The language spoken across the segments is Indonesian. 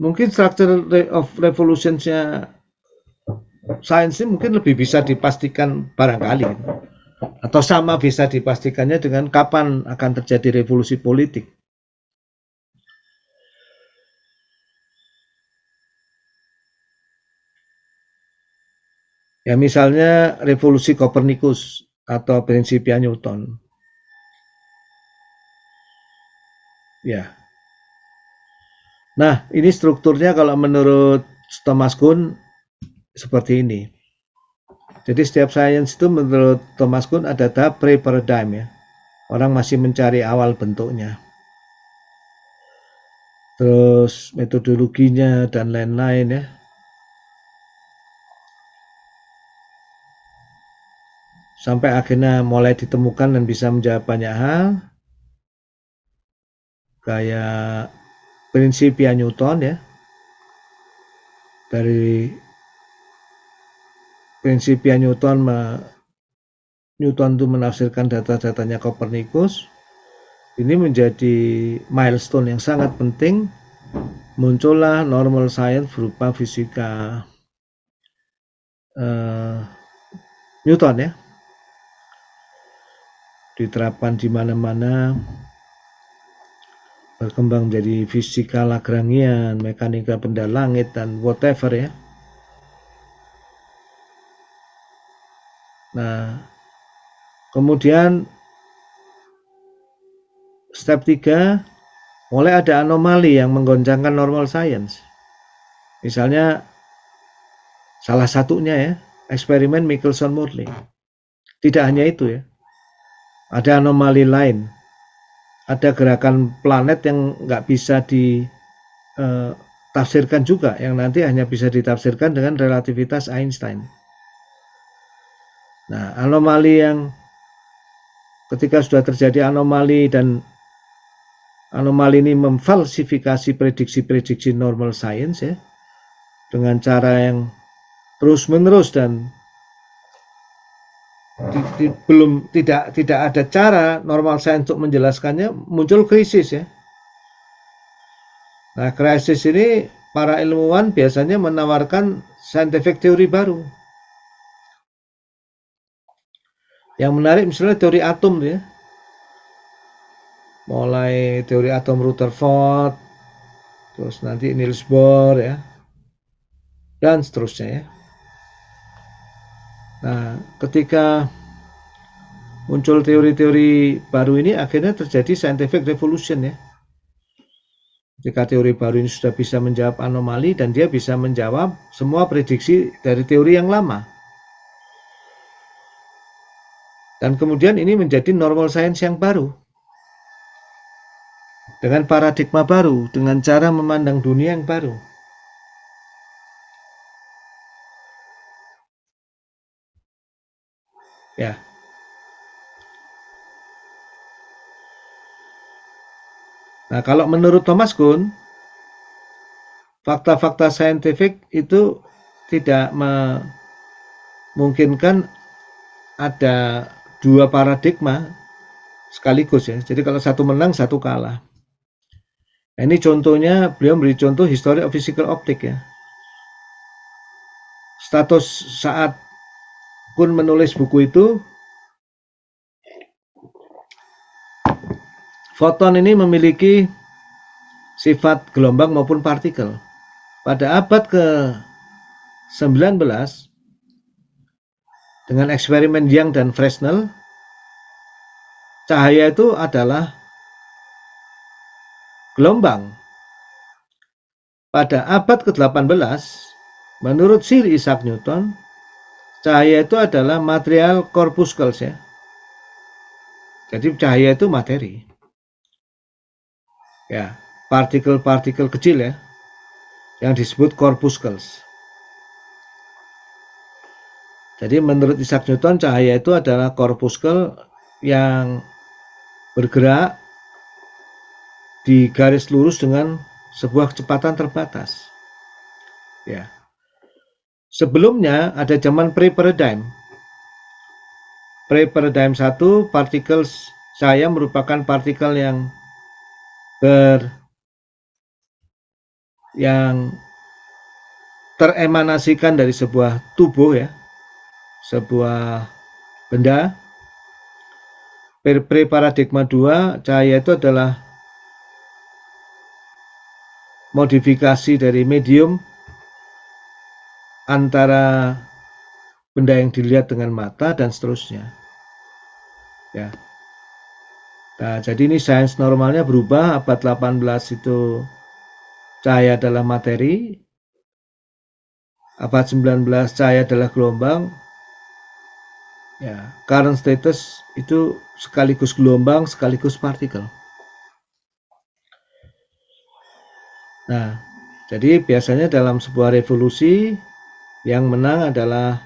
mungkin structure of revolution-nya sains ini mungkin lebih bisa dipastikan barangkali, atau sama bisa dipastikannya dengan kapan akan terjadi revolusi politik. Ya misalnya revolusi Kopernikus atau Principia Newton. Ya. Nah, ini strukturnya kalau menurut Thomas Kuhn seperti ini. Jadi setiap sains itu menurut Thomas Kuhn ada tahap pre-paradigm ya. Orang masih mencari awal bentuknya. Terus metodologinya dan lain-lain ya. Sampai akhirnya mulai ditemukan dan bisa menjawab banyak hal. Kayak Principia Newton ya. Dari Principia Newton itu menafsirkan data-datanya Kopernikus. Ini menjadi milestone yang sangat penting. Muncullah normal science berupa fisika Newton ya. Diterapkan di mana-mana, berkembang menjadi fisika Lagrangian, mekanika benda langit dan whatever ya. Nah, kemudian step 3 mulai ada anomali yang menggoncangkan normal science. Misalnya salah satunya ya, eksperimen Michelson-Morley. Tidak hanya itu ya. Ada anomali lain. Ada gerakan planet yang nggak bisa ditafsirkan juga, yang nanti hanya bisa ditafsirkan dengan relativitas Einstein. Nah, anomali yang ketika sudah terjadi anomali dan anomali ini memfalsifikasi prediksi-prediksi normal science ya, dengan cara yang terus-menerus dan tidak ada cara normal science untuk menjelaskannya, muncul krisis ya. Nah, krisis ini para ilmuwan biasanya menawarkan scientific teori baru. Yang menarik misalnya teori atom ya. Mulai teori atom Rutherford, terus nanti Niels Bohr ya, dan seterusnya ya. Nah, ketika muncul teori-teori baru ini akhirnya terjadi scientific revolution ya. Ketika teori baru ini sudah bisa menjawab anomali dan dia bisa menjawab semua prediksi dari teori yang lama. Dan kemudian ini menjadi normal science yang baru. Dengan paradigma baru, dengan cara memandang dunia yang baru. Ya. Nah, kalau menurut Thomas Kuhn, fakta-fakta saintifik itu tidak memungkinkan ada dua paradigma sekaligus ya. Jadi kalau satu menang, satu kalah. Nah, ini contohnya, beliau beri contoh history of physical optics ya. Status saat Kuhn menulis buku itu, foton ini memiliki sifat gelombang maupun partikel. Pada abad ke-19, dengan eksperimen Young dan Fresnel, cahaya itu adalah gelombang. Pada abad ke-18, menurut Sir Isaac Newton, cahaya itu adalah material corpuscles ya. Jadi cahaya itu materi. Ya, partikel-partikel kecil ya, yang disebut corpuscles. Jadi menurut Isaac Newton, cahaya itu adalah corpuscle yang bergerak di garis lurus dengan sebuah kecepatan terbatas. Ya. Sebelumnya ada zaman pre-paradigm. Pre-paradigm 1, partikel cahaya merupakan partikel yang yang teremanasikan dari sebuah tubuh ya, sebuah benda. Pre-paradigma 2, cahaya itu adalah modifikasi dari medium antara benda yang dilihat dengan mata dan seterusnya. Ya. Nah, jadi ini sains normalnya berubah. Abad 18 itu cahaya adalah materi. Abad 19 cahaya adalah gelombang. Ya, current status itu sekaligus gelombang, sekaligus partikel. Nah, jadi biasanya dalam sebuah revolusi yang menang adalah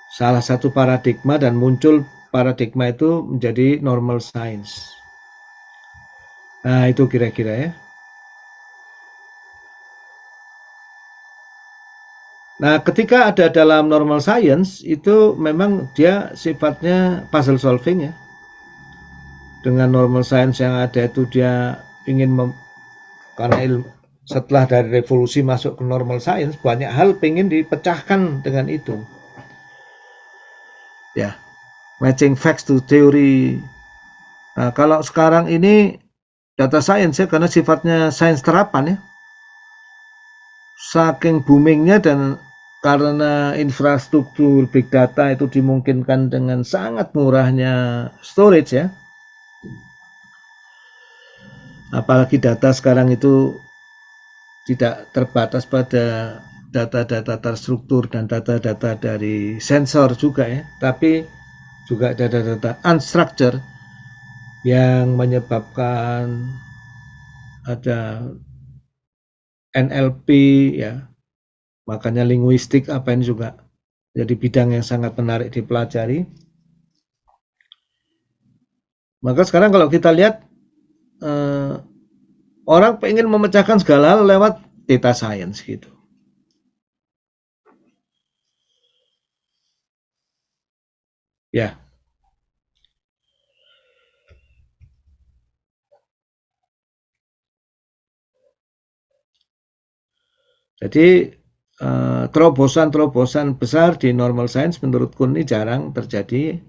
salah satu paradigma dan muncul paradigma itu menjadi normal science. Nah, itu kira-kira ya. Nah, ketika ada dalam normal science itu memang dia sifatnya puzzle solving ya. Dengan normal science yang ada itu dia ingin karena setelah dari revolusi masuk ke normal science banyak hal ingin dipecahkan dengan itu. Ya, matching facts to theory. Nah, kalau sekarang ini data science ya karena sifatnya sains terapan ya. Saking boomingnya dan karena infrastruktur big data itu dimungkinkan dengan sangat murahnya storage ya. Apalagi data sekarang itu tidak terbatas pada data-data terstruktur dan data-data dari sensor juga ya, tapi juga data-data unstructured yang menyebabkan ada NLP ya, makanya linguistik apa ini juga jadi bidang yang sangat menarik dipelajari. Maka sekarang kalau kita lihat orang pengen memecahkan segala hal lewat data science gitu. Ya. Jadi terobosan-terobosan besar di normal science menurutku ini jarang terjadi.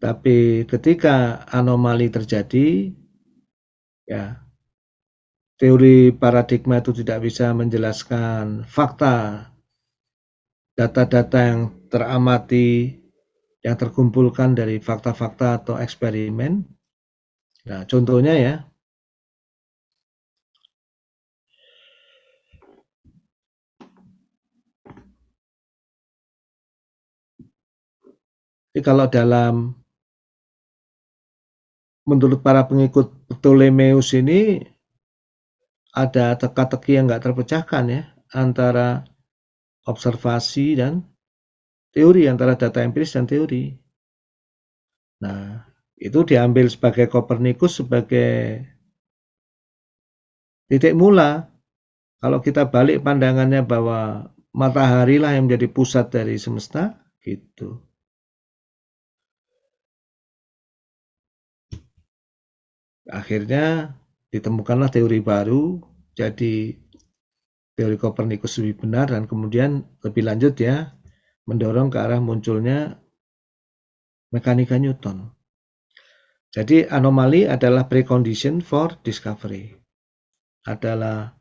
Tapi ketika anomali terjadi, ya teori paradigma itu tidak bisa menjelaskan fakta, data-data yang teramati, yang terkumpulkan dari fakta-fakta atau eksperimen. Nah, contohnya ya, jadi kalau menurut para pengikut Ptolemeus ini ada teka-teki yang nggak terpecahkan ya antara observasi dan teori, antara data empiris dan teori. Nah, itu diambil sebagai Kopernikus sebagai titik mula. Kalau kita balik pandangannya bahwa matahari lah yang menjadi pusat dari semesta, gitu. Akhirnya ditemukanlah teori baru, jadi teori Kopernikus lebih benar dan kemudian lebih lanjut ya mendorong ke arah munculnya mekanika Newton. Jadi anomali adalah precondition for discovery. Adalah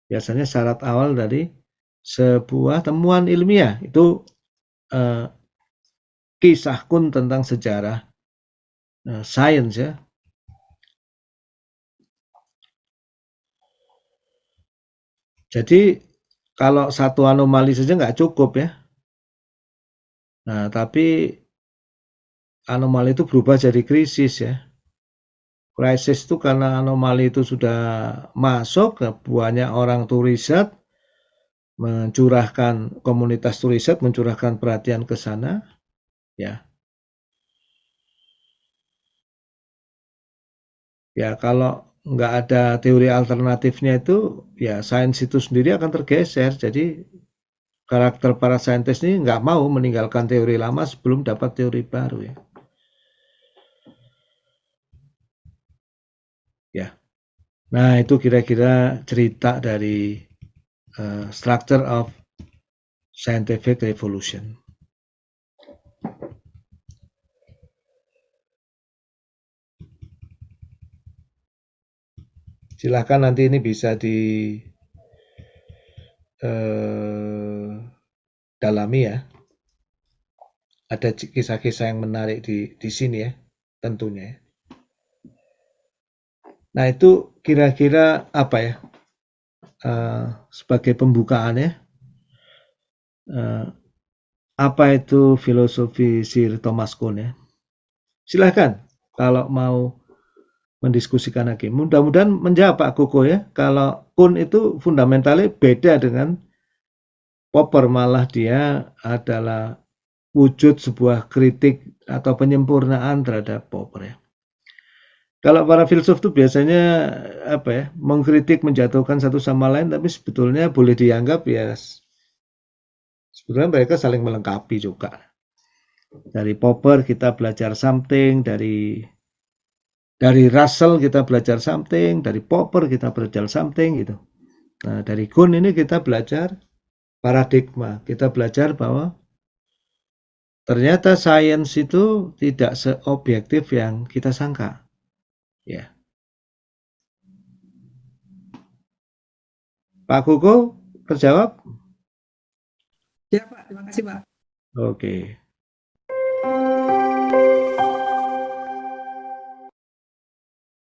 biasanya syarat awal dari sebuah temuan ilmiah. Itu kisah kun tentang sejarah sains ya. Jadi kalau satu anomali saja nggak cukup ya. Nah, tapi anomali itu berubah jadi krisis ya. Krisis itu karena anomali itu sudah masuk, banyak orang tuh riset, mencurahkan komunitas tuh riset, mencurahkan perhatian ke sana, ya. Ya kalau nggak ada teori alternatifnya itu, ya sains itu sendiri akan tergeser. Jadi karakter para saintis ini nggak mau meninggalkan teori lama sebelum dapat teori baru ya. Ya. Nah, itu kira-kira cerita dari structure of scientific revolution. Silahkan nanti ini bisa di dalami ya. Ada kisah-kisah yang menarik di sini ya, tentunya. Nah, itu kira-kira apa ya? Sebagai pembukaan ya. Apa itu filosofi Sir Thomas Kuhn ya? Silahkan kalau mau mendiskusikan lagi. Mudah-mudahan menjawab Pak Koko ya. Kalau Kuhn itu fundamentalnya beda dengan Popper, malah dia adalah wujud sebuah kritik atau penyempurnaan terhadap Popper ya. Kalau para filsuf itu biasanya apa ya, mengkritik, menjatuhkan satu sama lain, tapi sebetulnya boleh dianggap ya sebetulnya mereka saling melengkapi juga. Dari Popper kita belajar something, dari Russell kita belajar something, dari Popper kita belajar something gitu. Nah, dari Kuhn ini kita belajar paradigma, kita belajar bahwa ternyata sains itu tidak seobjektif yang kita sangka. Ya. Pak Kuko terjawab? Ya Pak, terima kasih Pak. Oke.